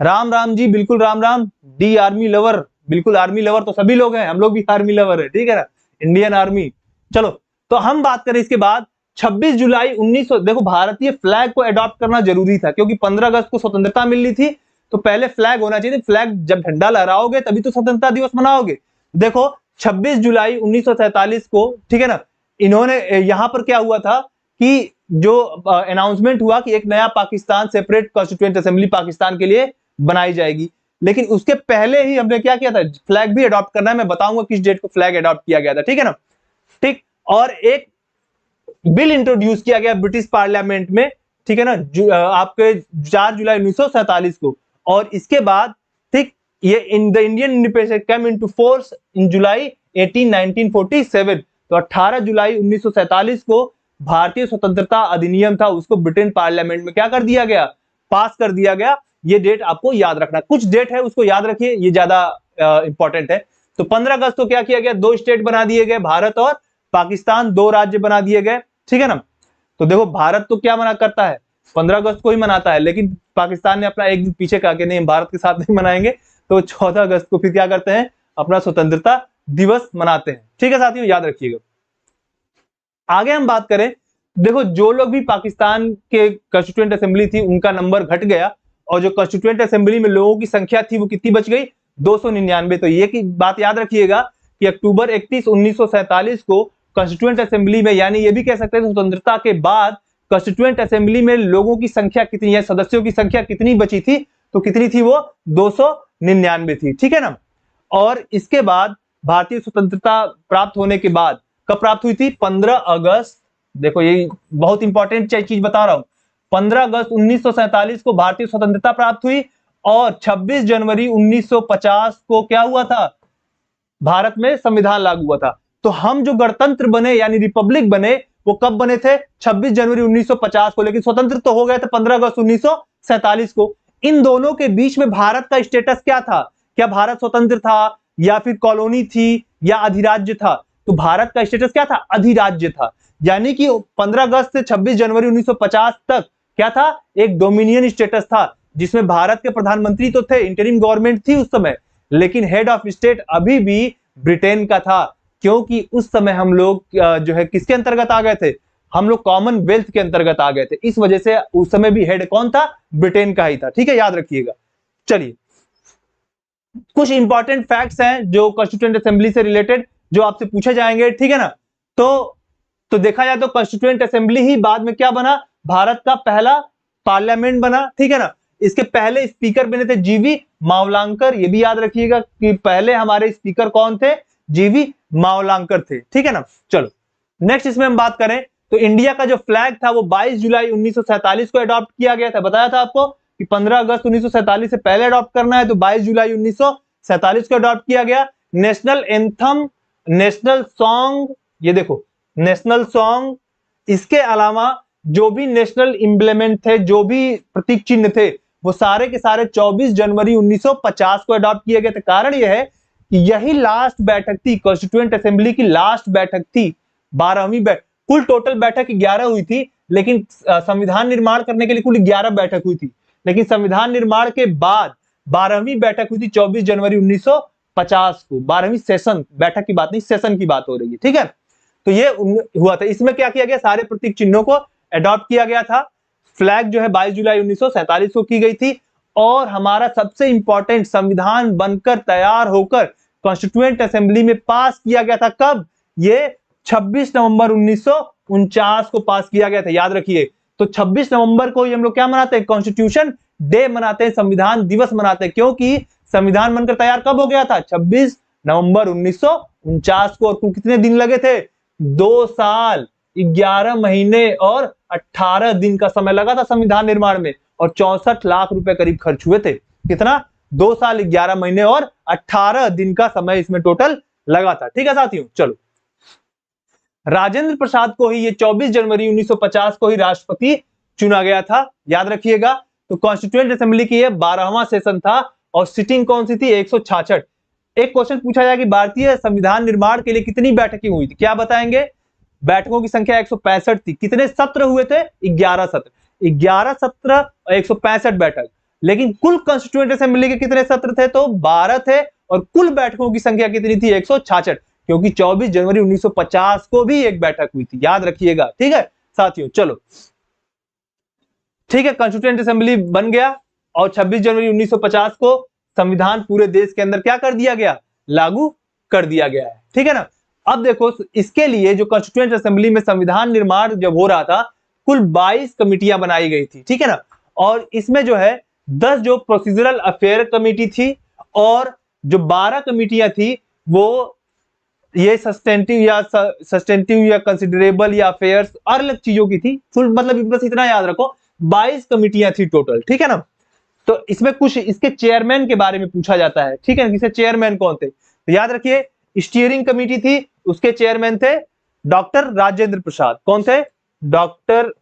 राम राम जी, बिल्कुल Ram Ram. D army lover, बिल्कुल आर्मी लवर तो सभी लोग हैं, हम लोग भी आर्मी लवर है, ठीक है ना, इंडियन आर्मी। चलो, तो हम बात करें इसके बाद 26 जुलाई 1900। देखो, भारतीय फ्लैग को अडॉप्ट करना जरूरी था क्योंकि 15 अगस्त को स्वतंत्रता मिलनी थी, तो पहले फ्लैग होना चाहिए। फ्लैग जब झंडा लहराओगे तभी तो स्वतंत्रता दिवस मनाओगे। देखो 26 जुलाई 1947 को, ठीक है ना, इन्होंने यहां पर क्या हुआ था कि जो अनाउंसमेंट हुआ कि एक नया Pakistan, separate constituent assembly Pakistan के लिए बनाई जाएगी। लेकिन उसके पहले ही हमने क्या किया था? फ्लैग भी अडॉप्ट करना है। मैं बताऊंगा किस डेट को फ्लैग अडॉप्ट किया गया था, ठीक है ना। ठीक, और एक बिल इंट्रोड्यूस किया गया ब्रिटिश पार्लियामेंट में, ठीक है ना, आपके 4 जुलाई 1947 को। और इसके बाद, ठीक, ये in the Indian independence come into force in July 1947। तो 18 जुलाई 1947 को भारतीय स्वतंत्रता अधिनियम था, उसको ब्रिटेन पार्लियामेंट में क्या कर दिया गया? पास कर दिया गया। ये डेट आपको याद रखना, कुछ डेट है उसको याद रखिए, ये ज्यादा इंपॉर्टेंट है। तो 15 अगस्त को क्या किया गया? 2 स्टेट बना दिए गए, भारत और पाकिस्तान, 2 राज्य बना दिए गए, ठीक है ना। तो देखो, भारत तो क्या मना करता है? 15 अगस्त को ही मनाता है, लेकिन पाकिस्तान ने अपना एक दिन पीछे कहा कि नहीं, भारत के साथ नहीं मनाएंगे। तो 14 अगस्त को फिर क्या करते हैं? अपना स्वतंत्रता दिवस मनाते हैं। ठीक है साथियों, याद रखिएगा। आगे हम बात करें, देखो जो लोग भी पाकिस्तान के कॉन्स्टिट्यूएंट असेंबली थी उनका नंबर घट गया, और जो कॉन्स्टिट्यूएंट असेंबली में लोगों की संख्या थी वो कितनी बच गई? 299। तो ये की बात याद रखिएगा कि अक्टूबर 31, 1947 को कॉन्स्टिट्यूएंट असेंबली में, यानी ये भी कह सकते हैं स्वतंत्रता के बाद कॉन्स्टिट्यूएंट असेंबली में लोगों की संख्या कितनी है, सदस्यों की संख्या कितनी बची थी? तो कितनी थी वो? 299 थी, ठीक है ना। और इसके बाद भारतीय स्वतंत्रता प्राप्त होने के बाद, कब प्राप्त हुई थी? 15 अगस्त। देखो, ये बहुत इंपॉर्टेंट चीज बता रहा हूं। 15 अगस्त 1947 को भारतीय स्वतंत्रता प्राप्त हुई, और 26 जनवरी 1950 को क्या हुआ था? भारत में संविधान लागू हुआ था। तो हम जो गणतंत्र बने यानी रिपब्लिक बने, वो कब बने थे? 26 जनवरी 1950 को। लेकिन स्वतंत्र तो हो गए थे 15 अगस्त 1947 को। इन दोनों के बीच में भारत का स्टेटस क्या था? क्या भारत स्वतंत्र था, या फिर कॉलोनी थी, या अधिराज्य था? तो भारत का स्टेटस क्या था? अधिराज्य था। यानी कि 15 अगस्त से 26 जनवरी 1950 तक क्या था? एक डोमिनियन स्टेटस था, जिसमें भारत के प्रधानमंत्री तो थे, इंटरिम गवर्नमेंट थी उस समय, लेकिन हेड ऑफ स्टेट अभी भी ब्रिटेन का था। क्योंकि उस समय हम लोग जो है किसके अंतर्गत आ गए थे? हम लोग कॉमनवेल्थ के अंतर्गत आ गए थे। इस वजह से उस समय भी हेड कौन था? ब्रिटेन का ही था। ठीक है, याद रखिएगा। चलिए कुछ इंपॉर्टेंट फैक्ट्स हैं जो कॉन्स्टिट्यूएंट असेंबली से रिलेटेड जो आपसे पूछे जाएंगे, ठीक है ना। तो देखा जाए तो कॉन्स्टिट्यूएंट असेंबली ही बाद में क्या बना, भारत का पहला पार्लियामेंट बना, ठीक है ना। इसके पहले स्पीकर बने थे जीवी मावलांकर, ये भी याद रखिएगा कि पहले हमारे स्पीकर कौन थे, जीवी मावलांकर थे, ठीक है ना। चलो नेक्स्ट इसमें हम बात करें तो इंडिया का जो फ्लैग था वो 22 जुलाई 1947 को अडॉप्ट किया गया था। बताया था आपको कि 15 अगस्त 1947 से पहले अडॉप्ट करना है, तो 22 जुलाई 1947 को अडॉप्ट किया गया। नेशनल एंथम, नेशनल सॉन्ग, ये देखो नेशनल सॉन्ग, इसके अलावा जो भी नेशनल इंप्लीमेंट थे, जो भी प्रतीक चिन्ह थे, वो सारे के सारे 24 जनवरी 1950 को अडॉप्ट किए गए थे। कारण यह है कि यही लास्ट बैठक थी, कॉन्स्टिट्यूएंट असेंबली की लास्ट बैठक थी, 12वीं बैठक। कुल टोटल बैठक 11 हुई थी, लेकिन संविधान निर्माण करने के लिए कुल 11 बैठक हुई थी, लेकिन संविधान निर्माण के बाद 12वीं बैठक हुई थी 24 जनवरी 1950 को। 12वीं सेशन, बैठक की बात नहीं, सेशन की बात हो रही है, ठीक है। तो ये हुआ था। इसमें क्या किया गया, सारे प्रतीक चिन्हों को अडॉप्ट किया गया था। फ्लैग जो है 22 जुलाई 1947 को की गई थी। और हमारा सबसे इंपॉर्टेंट संविधान बनकर तैयार होकर कॉन्स्टिट्यूएंट असेंबली में पास किया गया था, कब, ये 26 नवंबर 1949 को पास किया गया था, याद रखिए। तो 26 नवंबर को हम लोग क्या मनाते हैं, कॉन्स्टिट्यूशन डे मनाते हैं, संविधान दिवस मनाते हैं, क्योंकि संविधान बनकर तैयार कब हो गया था, 26 नवंबर 1949 को। और कितने दिन लगे थे, 2 साल 11 महीने और 18 दिन का समय लगा था संविधान निर्माण में, और 64 लाख रुपए करीब खर्च हुए थे। कितना, 2 साल 11 महीने और 18 दिन का समय इसमें टोटल लगा था, ठीक है साथियों। चलो, राजेंद्र प्रसाद को ही ये 24 जनवरी 1950 को ही राष्ट्रपति चुना गया था, याद रखिएगा। तो कॉन्स्टिट्यूएंट असेंबली की ये 12वां सेशन था, और सिटिंग कौन सी थी, 166। एक क्वेश्चन पूछा जाए कि भारतीय संविधान निर्माण के लिए कितनी बैठकें हुई थी, क्या बताएंगे, बैठकों की संख्या 165 थी। कितने सत्र हुए थे, 11 सत्र, 11 सत्र और 165 बैठक। लेकिन कुल कॉन्स्टिट्यूएंट असेंबली के कितने सत्र थे, तो 12 थे, और कुल बैठकों की संख्या कितनी थी, 166, क्योंकि 24 जनवरी 1950 को भी एक बैठक हुई थी, याद रखिएगा, ठीक है साथियों। चलो ठीक है, कॉन्स्टिट्यूएंट असेंबली बन गया, और 26 जनवरी 1950 को संविधान पूरे देश के अंदर क्या कर दिया गया, लागू कर दिया गया है, ठीक है ना। अब देखो, इसके लिए जो कॉन्स्टिट्यूएंट असेंबली में संविधान निर्माण जब हो रहा था, कुल 22 कमिटियां बनाई गई थी, ठीक है ना। और इसमें जो है 10 जो प्रोसीजरल अफेयर कमेटी थी, और जो 12 कमिटियां थी वो ये सस्टेंटिव या कंसिडरेबल या अफेयर्स और अलग चीजों की थी। फुल मतलब बस इतना याद रखो, 22 कमिटियां थी टोटल, ठीक है ना। तो इसमें कुछ इसके चेयरमैन के बारे में पूछा जाता है, ठीक है, इसके चेयरमैन कौन थे, तो याद रखिए स्टीयरिंग कमेटी थी, उसके चेयरमैन थे डॉक्टर राजेंद्र प्रसाद। कौन थे, डॉक्टर,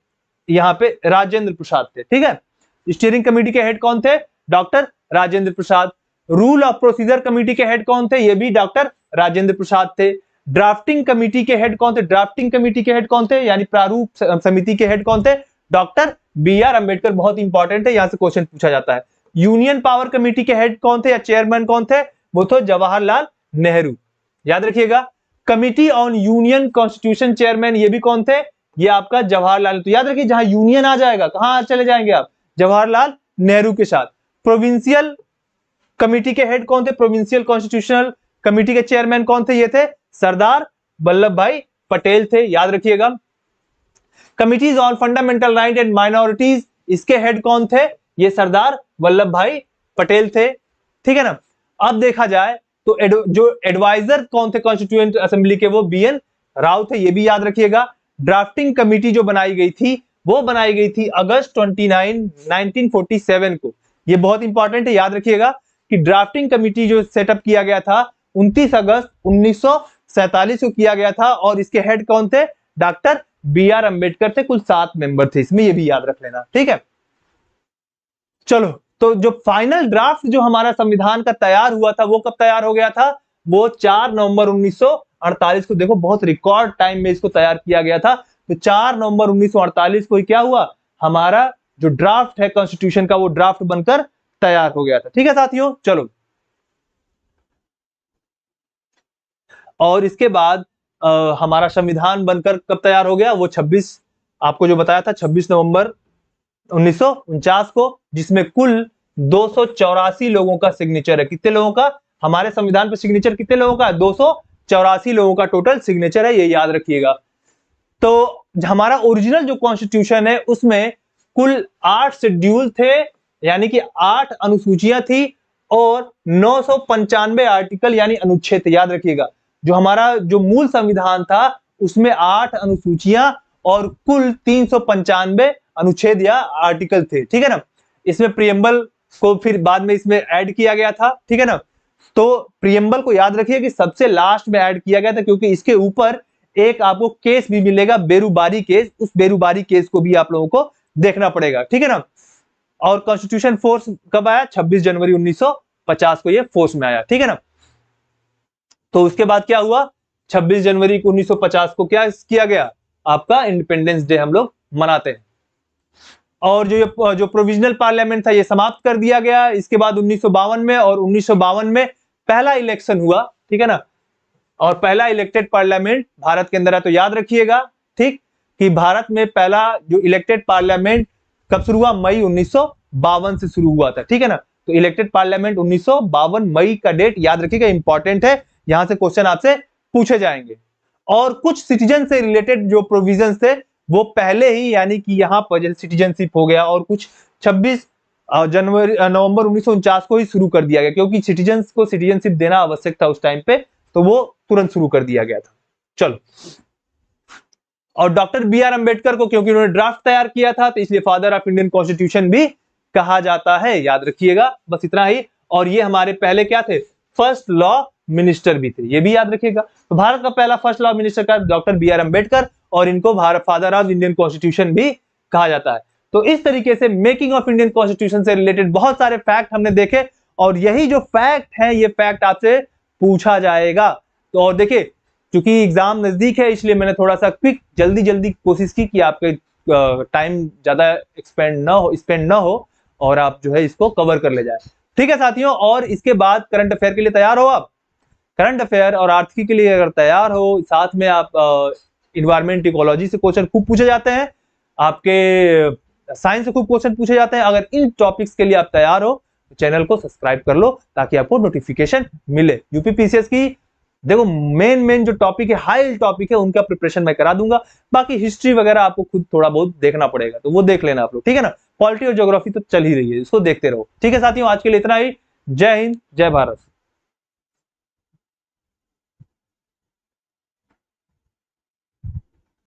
यहाँ पे राजेंद्र प्रसाद थे, ठीक है। स्टीयरिंग कमेटी के हेड कौन थे, doctor Rajendra Prasad. Rule of procedure committee के हेड कौन थे, ये भी डॉक्टर राजेंद्र प्रसाद थे। ड्राफ्टिंग कमेटी के हेड कौन थे, ड्राफ्टिंग कमेटी के हेड कौन थे, यानी प्रारूप समिति के हेड कौन थे, डॉक्टर बी.आर. अंबेडकर। बहुत इंपॉर्टेंट है, यहां से क्वेश्चन पूछा जाता है। यूनियन पावर कमेटी के हेड कौन थे या चेयरमैन कौन थे, वो थे जवाहरलाल नेहरू, याद रखिएगा। Committee on union constitution chairman, ये भी कौन थे, ये आपका जवाहरलाल। तो याद रखिए जहां यूनियन आ जाएगा, कहां चले जाएंगे आप, जवाहरलाल नेहरू के साथ। प्रोविंशियल कमिटी के हेड कौन थे, प्रोविंशियल कॉन्स्टिट्यूशनल कमिटी के चेयरमैन कौन थे, ये थे सरदार वल्लभ भाई पटेल थे, याद रखिएगा। Committees on fundamental right and minorities, इसके हेड कौन थे, ये सरदार वल्लभ भाई पटेल थे, ठीक है ना। अब देखा जाए तो जो एडवाइजर कौन थे कॉन्स्टिट्यूएंट असेंबली के, वो बी.एन. राव थे, ये भी याद रखिएगा। ड्राफ्टिंग कमिटी जो बनाई गई थी, वो बनाई गई थी अगस्त 29, 1947 को। ये बहुत इंपॉर्टेंट है, याद रखिएगा कि ड्राफ्टिंग कमिटी जो सेटअप किया गया था 29 अगस्त 1947 को किया गया था, और इसके हेड कौन थे, डॉक्टर बी.आर. अंबेडकर थे। कुल 7 मेंबर थे इसमें, ये भी याद रख लेना, ठीक है। चलो, तो जो फाइनल ड्राफ्ट जो हमारा संविधान का तैयार हुआ था, वो कब तैयार हो गया था, वो 4 नवंबर 1948 को। देखो बहुत रिकॉर्ड टाइम में इसको तैयार किया गया था। तो 4 नवंबर 1948 को क्या हुआ, हमारा जो ड्राफ्ट है कॉन्स्टिट्यूशन का, वो ड्राफ्ट बनकर तैयार हो गया था, ठीक है साथियों। चलो, और इसके बाद हमारा संविधान बनकर कब तैयार हो गया, वो 26, आपको जो बताया था 26 नवंबर 1949 को, जिसमें कुल 284 लोगों का सिग्नेचर है। कितने लोगों का? हमारे संविधान पर सिग्नेचर कितने लोगों का? 284 लोगों का टोटल सिग्नेचर है, ये याद रखिएगा। तो हमारा ओरिजिनल जो कॉन्स्टिट्यूशन है उसमें कुल 8 शेड्यूल थे, यानी कि 8 अनुसूचियां थी और 995 आर्टिकल यानी अनुच्छेद थे। याद रखिएगा, जो हमारा जो मूल संविधान था उसमें 8 अनुसूचियां और कुल 395 अनुच्छेद या आर्टिकल थे, ठीक है ना। इसमें प्रियम्बल को फिर बाद में इसमें ऐड किया गया था, ठीक है ना। तो प्रियम्बल को याद रखिए कि सबसे लास्ट में ऐड किया गया था, क्योंकि इसके ऊपर एक आपको केस भी मिलेगा, बेरुबारी केस। उस बेरुबारी केस को भी आप लोगों को देखना पड़ेगा, ठीक है ना। और कॉन्स्टिट्यूशन फोर्स कब आया? 26 जनवरी 1950 को ये फोर्स में आया, ठीक है ना। तो उसके बाद क्या हुआ? 26 जनवरी 1950 को क्या किया गया? आपका इंडिपेंडेंस डे हम लोग मनाते हैं। और जो प्रोविजनल पार्लियामेंट था ये समाप्त कर दिया गया। इसके बाद 1952 में, और 1952 में पहला इलेक्शन हुआ, ठीक है ना। और पहला इलेक्टेड पार्लियामेंट भारत के अंदर है। तो याद रखिएगा, ठीक, कि भारत में पहला जो इलेक्टेड पार्लियामेंट कब शुरू हुआ? मई 1952 से शुरू हुआ था, ठीक है ना। तो इलेक्टेड पार्लियामेंट 1952 मई का डेट याद रखिएगा, इंपॉर्टेंट है, यहां से क्वेश्चन आपसे पूछे जाएंगे। और कुछ सिटीजन से रिलेटेड जो प्रोविजंस थे वो पहले ही, यानी कि यहां पर जैसे सिटीजनशिप हो गया, और कुछ 26 नवंबर 1949 को ही शुरू कर दिया गया, क्योंकि सिटीजन्स को सिटीजनशिप देना आवश्यक था उस टाइम पे, तो वो तुरंत शुरू कर दिया गया था। चलो, और डॉक्टर बी आर अंबेडकर को क्योंकि उन्होंने ड्राफ्ट तैयार किया था, तो इसलिए फादर ऑफ इंडियन कॉन्स्टिट्यूशन भी कहा जाता है। याद रखिएगा, बस इतना ही। और ये हमारे पहले क्या थे? फर्स्ट लॉ मिनिस्टर भी थे, ये भी याद रखिएगा। तो भारत का पहला फर्स्ट लॉ मिनिस्टर का डॉक्टर बी आर अंबेडकर, और इनको फादर ऑफ इंडियन कॉन्स्टिट्यूशन भी कहा जाता है। तो इस तरीके से मेकिंग ऑफ इंडियन कॉन्स्टिट्यूशन से रिलेटेड बहुत सारे फैक्ट हमने देखे, और यही जो फैक्ट है ये फैक्ट आपसे पूछा जाएगा। तो और देखिए, क्योंकि एग्जाम नजदीक है इसलिए मैंने थोड़ा सा क्विक जल्दी कोशिश की कि आपके टाइम ज्यादा स्पेंड ना हो और आप जो है इसको कवर कर ले जाए, ठीक है साथियों। और इसके बाद करंट अफेयर के लिए तैयार हो आप? करंट अफेयर और आर्थिकी के लिए अगर तैयार हो, साथ में आप इन्वायरमेंट इकोलॉजी से क्वेश्चन खूब पूछे जाते हैं, आपके साइंस से खूब क्वेश्चन पूछे जाते हैं। अगर इन टॉपिक्स के लिए आप तैयार हो तो चैनल को सब्सक्राइब कर लो, ताकि आपको नोटिफिकेशन मिले। यूपीपीसीएस की देखो मेन जो टॉपिक है, हाई टॉपिक है, उनका प्रिपरेशन मैं करा दूंगा। बाकी हिस्ट्री वगैरह आपको खुद थोड़ा बहुत देखना पड़ेगा, तो वो देख लेना आप लोग, ठीक है ना। पॉलिटी और ज्योग्राफी तो चल ही रही है, इसको देखते रहो, ठीक है साथियों। आज के लिए इतना ही। जय हिंद, जय भारत।